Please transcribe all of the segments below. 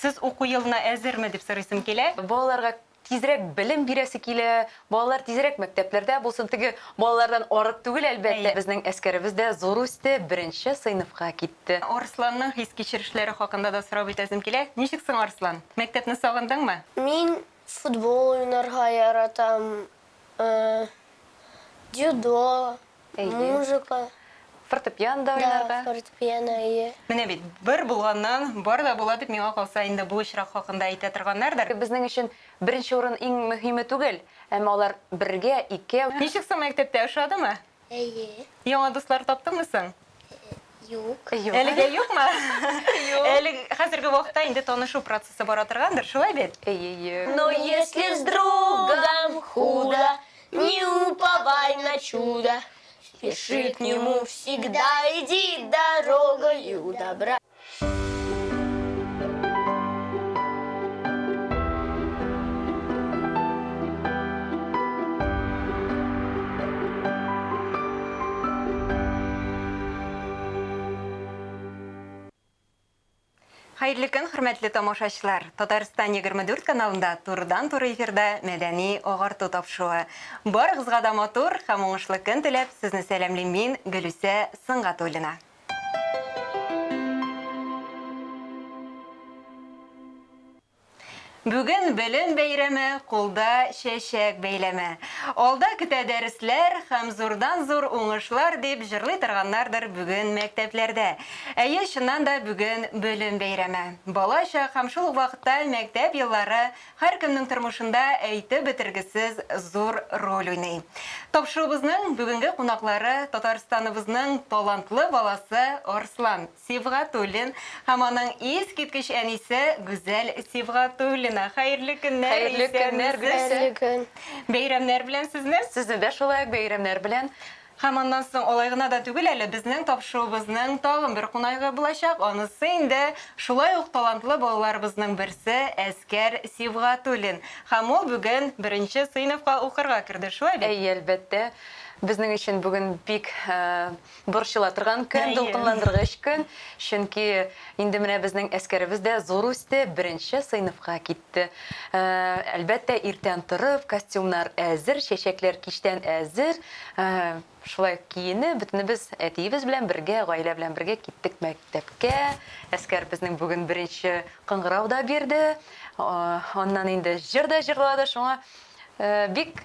Сез уку елына әзерме дип сорыйсым килә? Балаларга тизрәк белем бирәсе килә, балалар тизрәк мәктәпләрдә булсын, теге балалардан арып түгел, әлбәттә. Безнең әскәребез дә зур үсте, 1нче сыйныфка китте. Арсланның хис кичерешләре хакында да сорап үтәсем килә. Ничек соң Арслан? Мәктәпне сагындыңмы? Мин футбол уйнарга яратам, дзюдо, музыка, Фортепиано да, фортепиано. Менә бит, бер булганнан бар да була дип миңа калса инде бу очрак хакында әйтә торганнардыр. Безнең өчен 1нче урын иң мөһиме түгел, әмма алар бергә, икәү. Ничек соң мәктәптә ошадымы? Әйе. Яңа дуслар таптыңмы соң? Юк. Әлегә юкмы? Әле хәзерге вакытта инде танышу процессы бара торгандыр, шулай бит? Но если с другом худо, не уповай на чудо. Спеши к нему всегда, иди дорогою добра. Хәерле көн, хөрмәтле тамашачылар. Татарстан 24 каналында турыдан-туры эфирда мәдәни агарту тапшыруы. Барыгызга да матур һәм уңышлы көн теләп, сезне сәламлыйм мин, Гөлүсә Сыңгатуллина. Бүген белем бәйрәме, кулда чәчәк бәйләме. Алда көтә дәресләр һәм зурдан-зур уңышлар дип җырлый торганнардыр бүген мәктәпләрдә. Әйе, чыннан да бүген белем бәйрәме. Балача һәм шул вакытта мәктәп еллары һәркемнең тормышында әйтеп бетергесез зур роль уйный. Тапшыруыбызның бүгенге кунаклары Татарстаныбызның талантлы баласы Арслан Сибгатуллин һәм аның искиткеч әнисе Гүзәл Сибгатуллина. Хәерле көннәр. Хәерле көннәр, Хәерле көн. Бәйрәмнәр белән сезне. Сезне дә шулай бәйрәмнәр белән. Һәм аннан соң алай гына да түгел әле безнең тапшыруыбызның тагын бер кунагы булачак. Анысы инде шулай ук талантлы балаларыбызның берсе Әскәр Сибгатуллин. Һәм ул бүген 1нче сыйныфка укырга керде, шулай бит? Әйе, әлбәттә. Безнең өчен бүген бик борчыла торган көн, дулкынландыргыч көн. Чөнки инде менә безнең әскәребез дә зур үсте, 1нче сыйныфка китте. Әлбәттә, иртән торып, костюмнар әзер, чәчәкләр кичтән әзер. Шулай киенеп, бөтенебез әтиебез белән бергә, гаилә белән бергә киттек мәктәпкә. Әскәр безнең бүген 1нче кыңгырау да бирде. Аннан инде җыр да җырлады, шуңа бик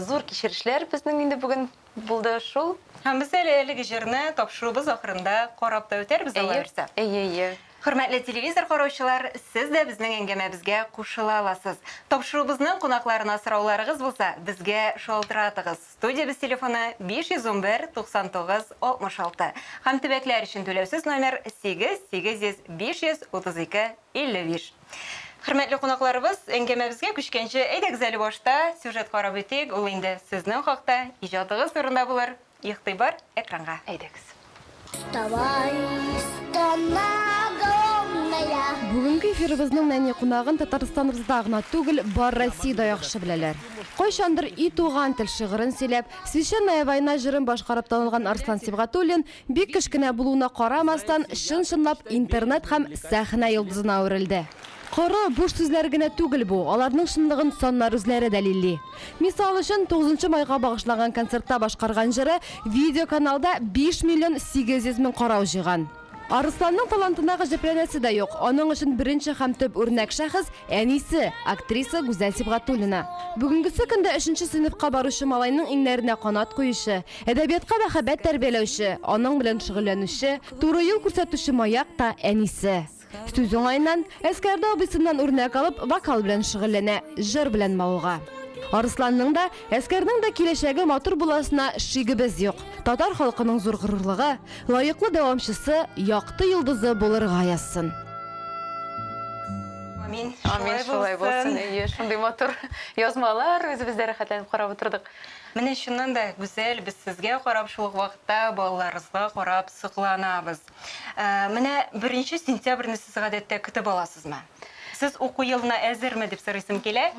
зур кичерешләр безнең инде бүген булды шул. Һәм без әлеге җырны тапшыруыбыз ахырында карап та үтәрбез аларса. Әйе. Хөрмәтле телевизор караучылар, сез дә безнең әңгәмәбезгә кушыла аласыз. Тапшыруыбызның кунакларына сорауларыгыз булса, безгә шалтыратыгыз. Студиябыз телефоны 511 99 66. Һәм төбәкләр өчен түләүсез номер 8800 532 55. Хөрмәтле кунакларыбыз, әңгәмәбезгә күчкәнче, әйдәгез әле башта сюжет карап үтик. Ул инде сезнең хакта, иҗатыгыз турында булыр. Игътибар экранга. Әйдәгез. Вставай, страна огромная. Бүгенге эфирыбызның нәни кунагын Татарстаныбызда гына түгел, бар Россиядә яхшы беләләр. Кайчандыр и туган тел шигырен сөйләп, Священная война җырын башкарып танылган Арслан Сибгатуллин бик кечкенә булуына карамастан, чын-чынлап интернет һәм сәхнә йолдызына әверелде. Коры буш сүзләр генә түгел бу, аларның чынлыгын саннар үзләре дәлилли. Мисал өчен 9 майга багышланган концертта башкарган җыры видеоканалда 5 миллион 800 мең карау җыйган. Арсланның талантына гаҗәпләнәсе дә юк. Аның өчен 1нче һәм төп үрнәк шәхес әнисе, актриса Гүзәл Сибгатуллина. Бүгенгесе көндә 3нче сыйныфка баручы малайның иңнәренә канат куючы, әдәбиятка мәхәббәт тәрбияләүче, аның белән шөгыльләнүче, туры юл күрсәтүче маяк та әнисе. Сүз уңайыннан, әскәрдә абысыннан үрнәк алып, вокал белән шөгыльләнә, җыр белән мавыга. Арсланның да, әскәрнең дә киләчәге матур буласына шигебез юк. Татар халкының зур горурлыгы, лаеклы дәвамчысы, якты йолдызы булырга язсын. Амин. Амин, шулай булсын. Әйе, шундый матур язмалар үзебездә рәхәтләнеп карап утырдык. Менә шуннан да Гүзәл, без сезгә карап шул вакытта балаларыбызга карап сокланабыз. Менә 1 сентябрьне сез гадәттә көтеп аласызмы? Сез уку елына әзерме дип сорыйсым килә?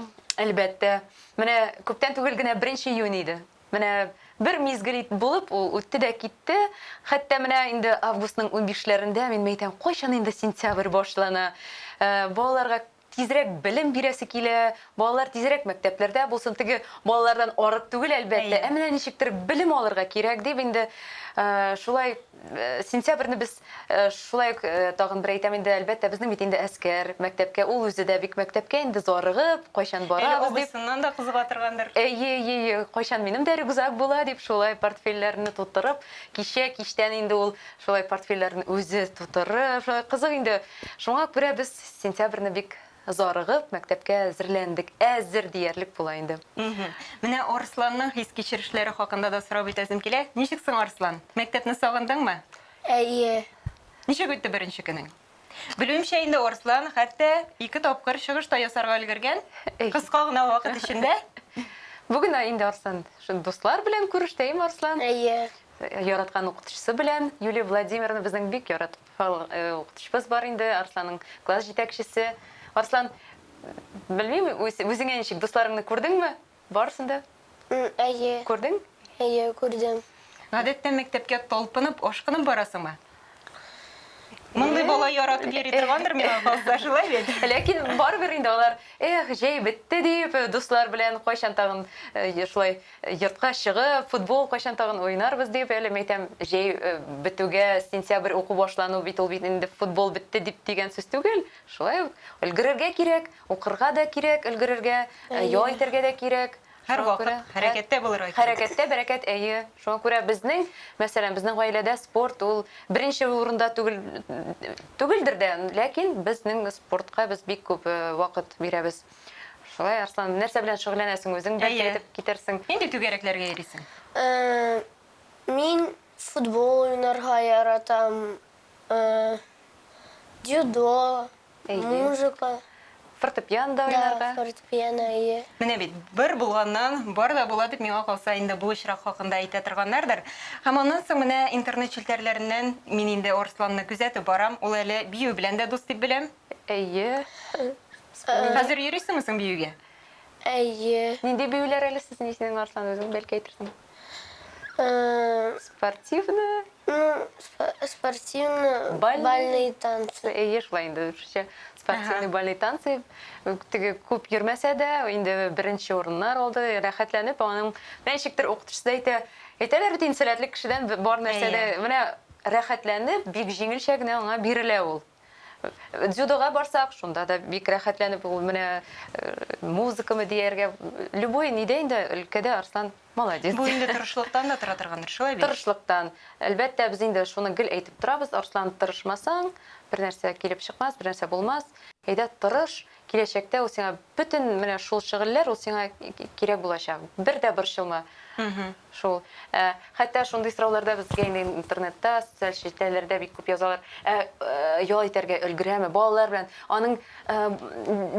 Әлбәттә. Менә күптән түгел генә 1 июнь иде. Менә бер мизгел булып, ул үтте дә китте. Хәтта менә инде августның 15-ләрендә мин әйтәм, кайчан инде сентябрь башлана. Балаларга тизрәк белем бирәсе килә, балалар тизрәк мәктәпләрдә булсын, теге балалардан арып түгел әлбәттә, ә менә ничектер белем алырга кирәк дип инде шулай сентябрьне без шулай тагын бер әйтәм инде, әлбәттә безнең бит инде әскәр мәктәпкә, ул үзе дә бик мәктәпкә инде зарыгып, кайчан барабыз дип. Абысыннан да кызыга торгандыр. Кайчан минем дә рюкзак була дип шулай портфельләрне тутырып, кичтән инде ул шулай портфельләрне үзе тутырып, шулай кызык инде. Шуңа күрә без сентябрьне бик зарыгып, мәктәпкә әзерләндек, әзер диярлек була инде. Менә Арсланның хис кичерешләре хакында да сорап үтәсем килә. Ничек соң Арслан? Мәктәпне сагындыңмы? Әйе. Ничек үтте беренче көнең? Белүемчә инде Арслан хәтта 2 тапкыр чыгыш та ясарга өлгергән. Кыска гына вакыт içinde. Бүген инде Арслан дуслар белән күрештәйм Арслан. Әйе. Яраткан укытучысы белән Юлия Владимировна безнең бик яраткан укытучыбыз бар инде, Арсланның класс җитәкчесе. Арслан, белмим, үзеңә ничек дусларыңны күрдеңме? Барсын да? Әйе. Күрдең? Әйе, күрдем. Гадәттә мәктәпкә талпынып, ашкынып барасыңмы? Мондай бала яратып йөри торгандыр миңа калса, шулай бит. Ләкин барбер инде алар, җәй бетте дип, дуслар белән кайчан тагын шулай йортка чыгып, футбол кайчан тагын уйнарбыз дип, әле мәйтәм, җәй бетүгә сентябрь уку башлану бит ул бит инде футбол бетте дип дигән сүз түгел. Шулай өлгерергә кирәк, укырга да кирәк, өлгерергә, ял итәргә дә кирәк. Һәр вакыт хәрәкәттә булырга кирәк. Хәрәкәттә бәрәкәт, әйе. Шуңа күрә безнең, мәсәлән, безнең гаиләдә спорт ул беренче урында түгелдер дә, ләкин безнең спортка без бик күп вакыт бирәбез. Шулай, Арслан, нәрсә белән шөгыльләнәсең үзең? Бәлки әйтеп китерсең. Нинди түгәрәкләргә йөрисең? Мин футбол уйнарга яратам. Дзюдо, музыка. Фортепиано Да, уйнарга. фортепиано, әйе. Менә бит бер булганнан бар да була дип миңа калса инде бу очрак хакында әйтә торганнардыр. Һәм аннан соң менә интернет челтәрләреннән мин инде Арсланны күзәтеп барам. Ул әле бию белән дә дус дип беләм. Әйе. Хәзер йөрисеңме соң биюгә? Әйе. Нинди биюләр әле сезнең исеңнең Арслан үзең бәлки әйтерсең? Спортивны, Спортивно, Бальный. бальные танцы. әйе, шулай инде спортивный бальный танцы. Теге күп йөрмәсә дә, инде беренче урыннар алды, рәхәтләнеп, аның ничектер укытучысы әйтә, әйтәләр бит инде сәләтле кешедән бар нәрсә дә, менә рәхәтләнеп, бик җиңелчә генә аңа бирелә ул. Дзюдога барсак, шунда да бик рәхәтләнеп, ул менә музыкамы дияргә, любой нидә инде өлкәдә Арслан молодец. Бу инде тырышлыктан да тора торгандыр, шулай бит. Тырышлыктан. Әлбәттә, без инде шуны гел әйтеп торабыз, Арслан, тырышмасаң, бер нәрсә килеп чыкмас, бер нәрсә булмас. Әйдә тырыш, киләчәктә ул сиңа бөтен менә шул шөгыльләр ул сиңа кирәк булачак. Бер дә борчылма. Шул. Хәтта шундый сорауларда безгә инде интернетта, социаль челтәрләрдә бик күп язалар. Ял итәргә өлгерәме балалар белән? Аның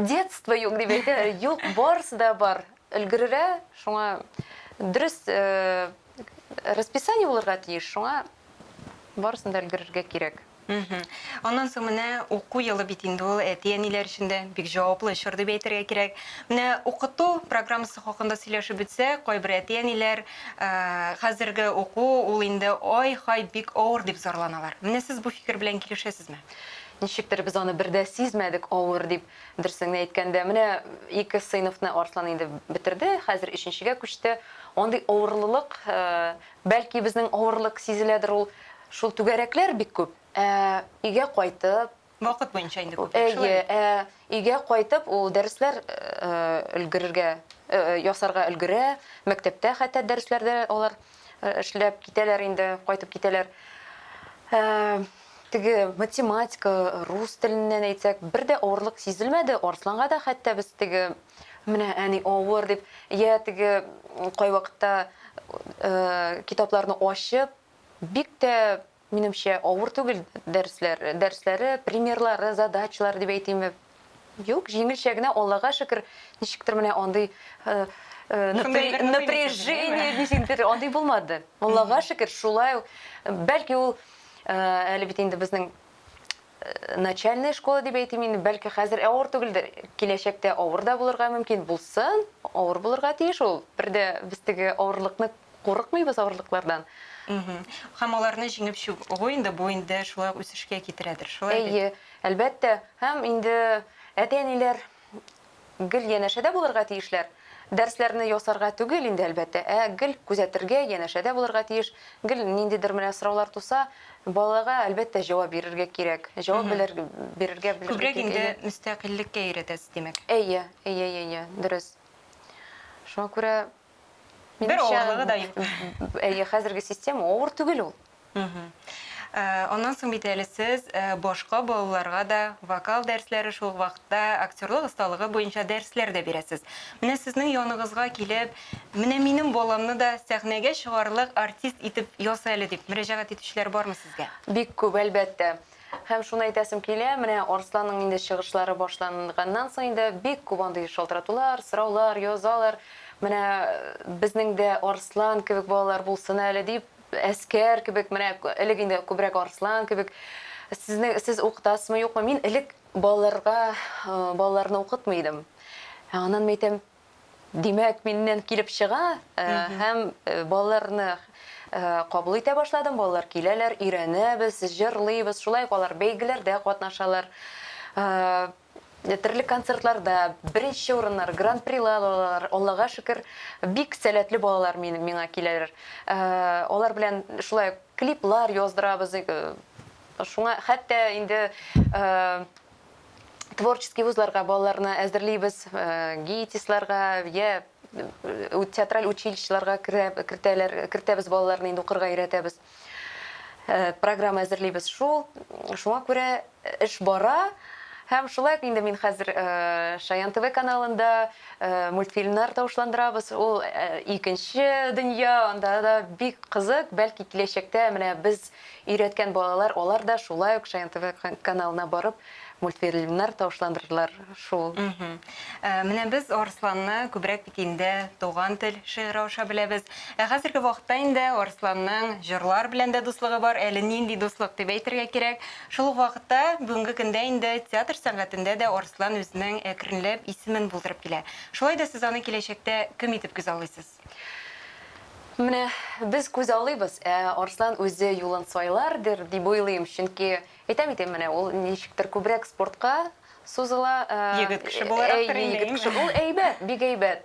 детство юк дип әйтәләр. Юк, барысы да бар. Өлгерә, шуңа дөрес расписание булырга тиеш. Шуңа барысын да өлгерергә кирәк. Аннан соң менә уку елы бит инде ул әти-әниләр өчен дә бик җаваплы чор дип әйтергә кирәк. Менә укыту программасы хакында сөйләшеп бетсә, кайбер әти-әниләр хәзерге уку ул инде ай-хай бик авыр дип зарланалар. Менә сез бу фикер белән килешәсезме? Ничектер без аны бер дә сизмәдек авыр дип дөресен әйткәндә. Менә 2 сыйныфны Арслан инде бетерде, хәзер 3нчегә күчте. Андый авырлык, бәлки безнең авырлык сизеләдер ул. Шул түгәрәкләр бик күп. Игә кайтып, Вакыт буенча инде күп. әйе, игә кайтып, ул дәресләр өлгерергә, ясарга өлгерә. Мәктәптә хәтта дәресләрдә алар эшләп китәләр инде, кайтып китәләр. Теге математика, рус теленнән әйтсәк, бер дә авырлык сизелмәде. Арсланга да хәтта без теге менә әни авыр дип, я теге кай вакытта китапларны ачып, бик тә минемчә авыр түгел дәресләре, примерлары, задачалар дип әйтим. Юк, җиңелчә генә, Аллага шөкер, ничектер менә андый напряжение, ничектер андый булмады. Аллага шөкер, шулай, бәлки ул әле бит инде безнең начальная школа дип әйтим инде, бәлки хәзер авыр түгелдер, киләчәктә авыр да булырга мөмкин булсын, авыр булырга тиеш ул. Бер дә без теге авырлыкны курыкмыйбыз авырлыклардан. Һәм аларны җиңеп чыгу инде бу инде шулай үсешкә китерәдер. Шулай бит? Әйе, әлбәттә, һәм инде әтәниләр гел янәшәдә булырга тиешләр. Дәрсләрне ясарга түгел инде әлбәттә, гел күзәтергә, янәшәдә булырга тиеш. Гел ниндидер менә сораулар туса, балага әлбәттә җавап бирергә кирәк. Җавап бирергә Күбрәк инде мөстәкыйлькә өйрәтәсез димәк. Әйе, дөрес. Шуңа күрә Бер авырлыгы да юк. Әйе, хәзерге система авыр түгел ул. Онан соң бит әле сез башка балаларга да вокал дәресләре шул вакытта актерлык осталыгы буенча дәресләр дә бирәсез. Менә сезнең яныгызга килеп, менә минем баламны да сәхнәгә чыгарлык артист итеп яса әле дип мөрәҗәгать итүчеләр бармы сезгә? Бик күп әлбәттә. Һәм шуны әйтәсем килә, менә Арсланның инде чыгышлары башланганнан соң инде бик күп андый шалтыратулар, сораулар язалар. Менә безнең дә Арслан кебек балалар булсын әле дип, әскәр кебек, менә элек инде күбрәк Арслан кебек. Сез укытасызмы, юкмы? Мин элек балаларны укытмыйдым. Аннан әйтәм, димәк, миннән килеп чыга, һәм балаларны кабул итә башладым. Балалар киләләр, өйрәнәбез, җырлыйбыз, шулай алар бәйгеләрдә катнашалар. Төрле концертларда беренче урыннар, гран-прилар алалар. Аллага шөкер, бик сәләтле балалар миңа киләләр. Алар белән шулай клиплар яздырабыз. Шуңа хәтта инде творческий вузларга балаларны әзерлибез, гиетисларга, театраль училищеларга кертәбез балаларны инде укырга өйрәтәбез. Программа әзерлибез шул. Шуңа күрә эш бара. Һәм шулай инде мин хәзер Шаян ТВ каналында мультфильмнар таушландырабыз. Ул икенче дөнья, анда да бик кызык, бәлки киләчәктә менә без өйрәткән балалар, алар да шулай ук Шаян ТВ каналына барып мультфильмнар таушландырырлар шул. Менә без Арсланны күбрәк бит инде туган тел шигыре аша беләбез. Хәзерге вакытта инде Арсланның җырлар белән дә дуслыгы бар, әле нинди дуслык дип әйтергә кирәк. Шул вакытта бүгенге көндә инде театр сәнгатендә дә Арслан үзенең әкренләп исемен булдырып килә. Шулай да сез аны киләчәктә кем итеп күзаллыйсыз? Менә без күзаллыйбыз, Арслан үзе юлын сайлардыр дип уйлыйм, чөнки әйтәм менә ул ничектер күбрәк спортка сузыла. Егет кеше буларак инде. Ул әйбәт, бик әйбәт.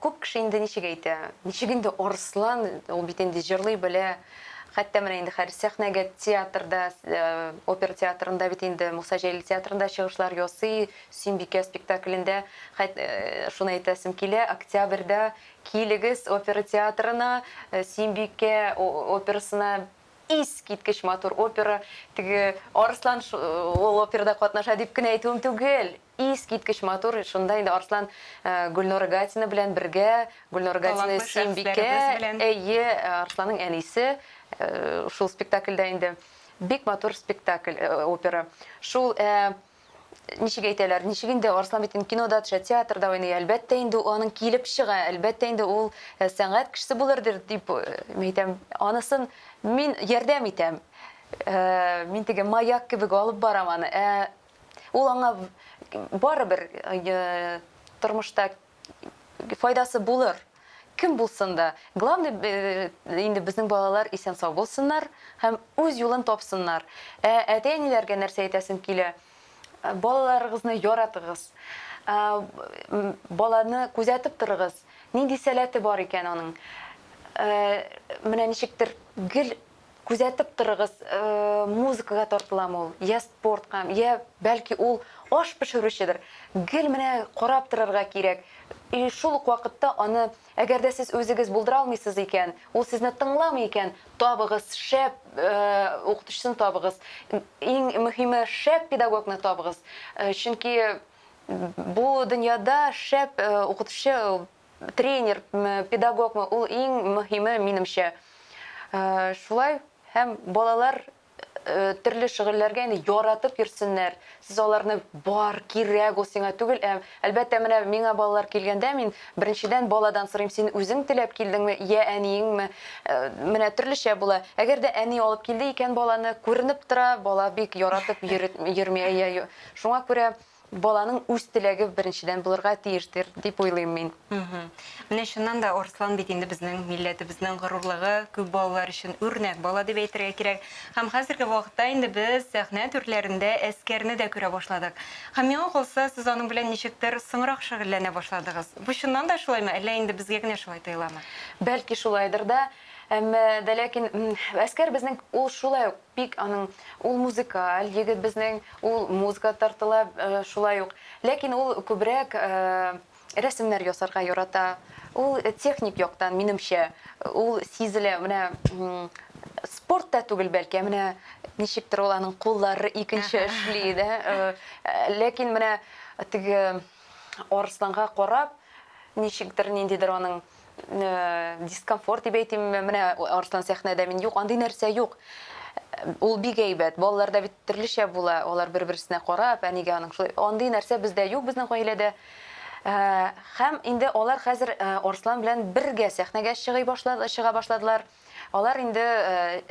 Күп кеше инде ничек әйтә? Ничек инде Арслан, ул бит инде җырлый белә. Хәтта менә инде һәр сәхнәгә театрда, опера театрында бит инде Муса Җәлил театрында чыгышлар ясый, Сөембикә спектаклендә. Шуны әйтәсем килә, октябрьдә килегез опера театрына, Сөембикә операсына. Искиткеч матур опера, теге Арслан ул операда катнаша дип кенә әйтүем түгел. Искиткеч матур, шунда инде Арслан Гөлнур Гатина белән бергә, Гөлнур Гатина Сөембикә, Арсланның әнисе, шул спектакльдә инде бик матур спектакль, опера. Шул ничек әйтәләр, ничек инде Арслан бит кинода төшә, театрда уйный, әлбәттә инде аның килеп чыга, әлбәттә инде ул сәнгать кешесе булырдыр дип әйтәм. Анысын мин ярдәм итәм. Мин теге маяк кебек алып барам аны. Ул аңа барыбер тормышта файдасы булыр. Кем булсын да. Главное инде безнең балалар исән сау булсыннар һәм үз юлын тапсыннар. Әтәниләргә нәрсә әйтәсем килә? Балаларыгызны яратыгыз. Баланы күзәтеп торыгыз. Нинди сәләте бар икән аның? Менә ничектер гел күзәтеп торыгыз, музыкага тартыламы ул, я спортка, я бәлки ул аш пешерүчедер. Гел менә карап торырга кирәк. Шул ук вакытта аны, әгәр дә сез үзегез булдыра алмыйсыз икән, ул сезне тыңламый икән, табыгыз, шәп укытучысын табыгыз. Иң мөһиме, шәп педагогны табыгыз. Чөнки бу дөньяда шәп укытучы, тренер, педагог ул иң мөһиме минемчә. Шулай һәм балалар төрле шөгыльләргә яратып йөрсеннәр. Сез аларны бар, кирәк ул сиңа түгел. Әлбәттә, менә миңа балалар килгәндә мин беренчедән баладан сорыйм, син үзең теләп килдеңме, я әниеңме? Менә төрлечә була. Әгәр дә әни алып килде икән баланы, күренеп тора, бала бик яратып йөрмәй. Шуңа күрә баланың үз теләге беренчедән булырга тиештер дип уйлыйм мин. Менә шуннан да Арслан бит инде безнең милләтебезнең горурлыгы, күп балалар өчен үрнәк бала дип әйтергә кирәк. Һәм хәзерге вакытта инде без сәхнә түрләрендә әскәрне дә күрә башладык. Һәм миңа калса, сез аның белән ничектер соңрак шөгыльләнә башладыгыз. Бу шуннан да шулаймы, әллә инде безгә генә шулай тоеламы? Бәлки шулайдыр да. Әмма дә ләкин әскәр безнең ул шулай ук бик аның ул музыкаль, егет безнең ул музыка тартыла шулай ук. Ләкин ул күбрәк рәсемнәр ясарга ярата. Ул техник яктан минемчә ул сизелә. Менә спортта түгел бәлки, менә ничектер ул аның куллары икенче эшли дә. Ләкин менә теге Арсланга карап ничектер ниндидер аның дискомфорт дип әйтим, менә Арслан сәхнәдә мин юк, андый нәрсә юк. Ул бик әйбәт. Балаларда бит төрлечә була. Алар бер-берсенә карап, әнигә аның шулай. Андый нәрсә бездә юк, безнең гаиләдә. Һәм инде алар хәзер Арслан белән бергә сәхнәгә чыга башладылар. Алар инде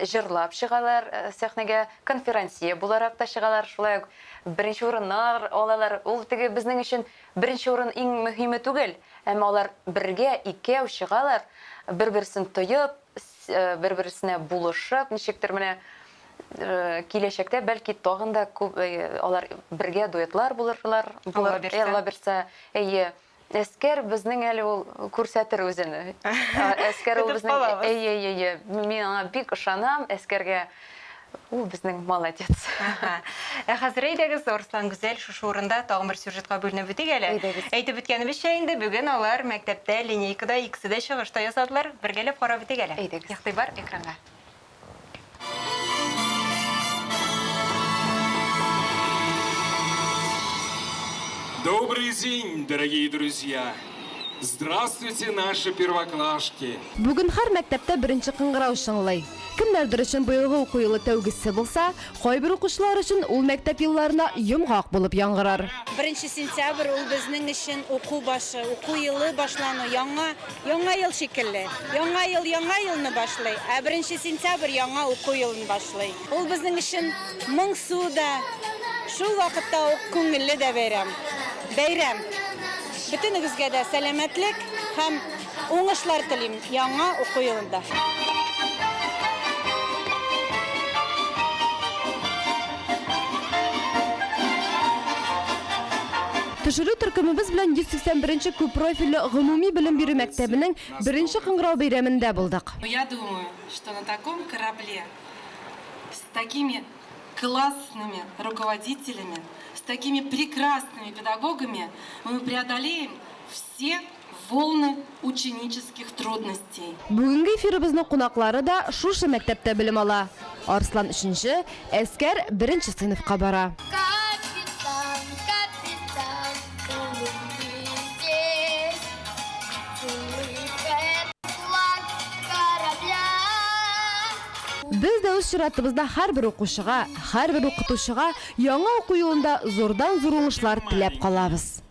җырлап чыгалар сәхнәгә, конференция буларак та чыгалар. Шулай беренче урыннар алалар. Ул теге безнең өчен беренче урын иң мөһиме түгел. Әмма алар бергә икәү чыгалар, бер-берсен тоеп, бер-берсенә булышып, ничектер менә киләчәктә бәлки тагын да күп алар бергә дуэтлар булырлар. Алла бирсә, әйе. Әскәр безнең әле ул күрсәтер үзене. Әскәр ул безнең мин аңа бик ышанам, әскәргә ул безнең молодец. Хәзер әйдәгез, Арслан гүзәл шушы урында тагын бер сюжетка бүленеп битик әле. Әйтеп үткәнебезчә инде бүген алар мәктәптә линейкада икесе чыгышта ясадылар. Бергәләп карап битик әле. Игътибар экранга. Добрый день, дорогие друзья! Здравствуйте, наши первоклашки! Бүген һәр мәктәптә беренче кыңгырау шыңлый. Кемнәрдер өчен быелгы уку елы тәүгесе булса, кайбер укучылар өчен ул мәктәп елларына йомгак булып яңгырар. 1 сентябрь ул безнең өчен уку башы, уку елы башлану, яңа ел шикелле. Яңа елны башлый, ә 1 сентябрь яңа уку елын башлый. Ул безнең өчен моңсу да, шул вакытта ук күңелле дә бәйрәм. Бөтенегезгә дә сәламәтлек һәм уңышлар телим яңа уку елында. Төшерү төркемебез белән 181-нче күп профильле гомуми белем бирү мәктәбенең беренче кыңгырау бәйрәмендә булдык. Я думаю, что на таком корабле с такими классными руководителями, с такими прекрасными педагогами мы преодолеем все волны ученических трудностей. Бүгенге эфирыбызның кунаклары да шушы мәктәптә белем ала. Арслан 3-нче, Әскәр 1-нче сыйныфка бара. Без дә үз чиратыбызда һәрбер укучыга, һәрбер укытучыга яңа уку елында зордан-зур уңышлар теләп калабыз.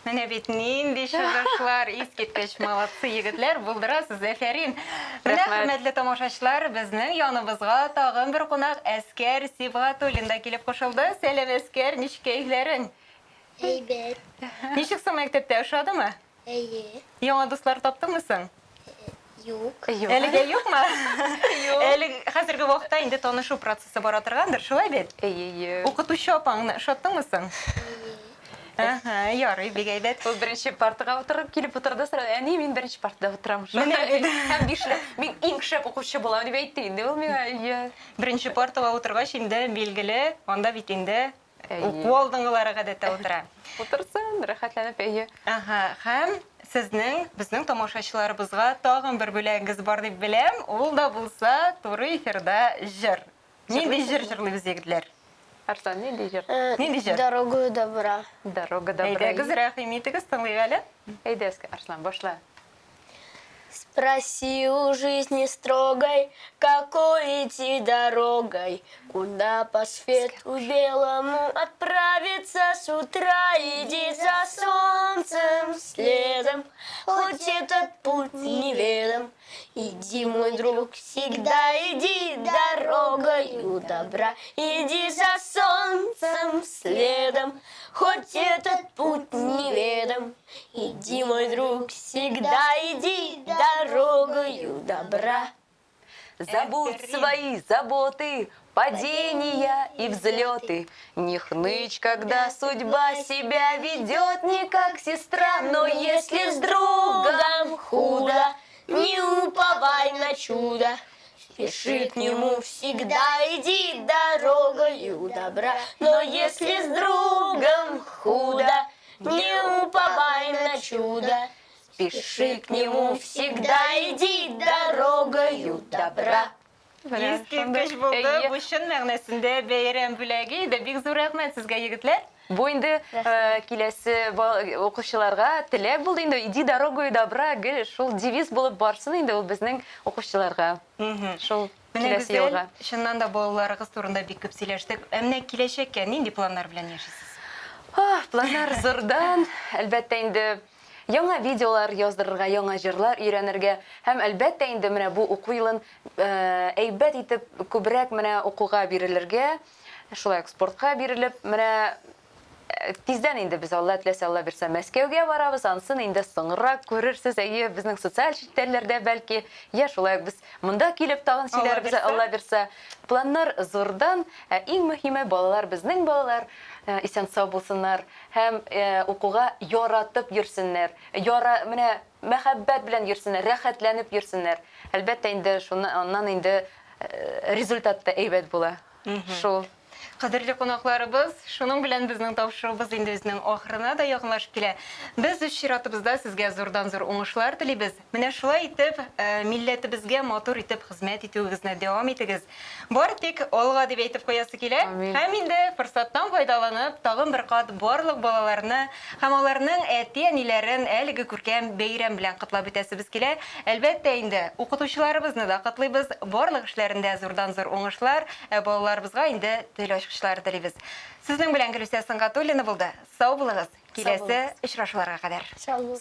Менә бит нинди чыгышлар, искиткеч молодцы егетләр, булдырасыз, әфәрин. Менә хөрмәтле тамашачылар, безнең яныбызга тагын бер кунак Әскәр Сибгатуллин да килеп кушылды. Сәлам, Әскәр, ничек кәефләрең? Әйбәт. Ничек соң мәктәптә ошадымы? Әйе. Яңа дуслар таптыңмы соң? Юк. Әлегә юкмы? Әле хәзерге вакытта инде танышу процессы бара торгандыр, шулай бит? Әйе. Укытучы апаңны ошаттыңмы соң? Ага, ярый, бик әйбәт. Ул беренче партага утырып килеп утырды, әни мин беренче партада утырам. Һәм бишле мин иң шәп укучы булам дип әйтте инде ул миңа. Беренче партага утыргач инде билгеле, анда бит инде уку алдынгылары гадәттә утыра. Утырсын, рәхәтләнеп әйе. Ага, һәм сезнең, безнең тамашачыларыбызга тагын бер бүләгегез бар дип беләм. Ул да булса туры эфирда җыр. Нинди җыр җырлыйбыз егетләр? Арслан, нинди җыр? Нинди җыр? Дорога добра. Дорога добра. Әйдәгез, рәхим итегез, тыңлыйк әле. Әйдә, Арслан, башла. Спроси у жизни строгой, какой идти дорогой, куда по свету белому отправиться с утра. Иди за солнцем следом, хоть этот путь неведом. Иди, мой друг, всегда иди дорогою добра. Иди за солнцем следом, хоть этот путь неведом. Иди, мой друг, всегда иди дорогою добра. Забудь свои заботы, падения и взлеты. Не хнычь, когда судьба себя ведет не как сестра. Но если с другом худо, не уповай на чудо. Спеши к нему, всегда иди дорогою добра. Но если с другом худо, не уповай на чудо. Спеши к нему, всегда иди дорогою добра. Ескерткіш болды, бұл шын мәғнесінде бәйрем бүләге, де бик зор рахмет сізге егітлер. Бу инде киләсе укучыларга теләк булды инде иди дорогою добра гел шул девиз булып барсын инде ул безнең укучыларга. Шул киләсе елга. Шуннан да балаларыгыз турында бик күп сөйләштек. Әмма киләчәккә нинди планнар белән яшисез? Планнар зурдан, әлбәттә инде яңа видеолар яздырырга, яңа җырлар өйрәнергә һәм әлбәттә инде менә бу уку елын әйбәт итеп күбрәк менә укуга бирелергә, шулай спортка бирелеп, менә тиздән инде без Алла теләсә Алла бирсә Мәскәүгә барабыз, ансын инде соңрак күрерсез, әйе, безнең социаль челтәрләрдә бәлки, я шулай biz монда килеп тагын сөйләрбез, Алла бирсә. Планнар зурдан, иң мөһиме балалар, безнең балалар исән сау булсыннар һәм укуга яратып йөрсеннәр. Менә мәхәббәт белән йөрсеннәр, рәхәтләнеп йөрсеннәр. Әлбәттә инде шуннан инде результатта әйбәт була. Шул. Кадерле кунакларыбыз, шуның белән безнең тапшыруыбыз инде үзенең ахырына да якынлашып килә. Без үз чиратыбызда сезгә зурдан зур уңышлар телибез. Менә шулай итеп, милләтебезгә матур итеп хезмәт итүегезне дәвам итегез. Бар тик алга дип әйтеп куясы килә. Һәм инде форсаттан файдаланып, тагын бер кат барлык балаларны һәм аларның әти-әниләрен әлеге күркәм бәйрәм белән котлап үтәсебез килә. Әлбәттә инде укытучыларыбызны да котлыйбыз. Барлык эшләрендә зурдан зур уңышлар, балаларыбызга инде ачкычлар телибез. Сезнең белән Гөлүсә Сыңгатуллина булды. Сау булыгыз. Киләсе очрашуларга кадәр. Сау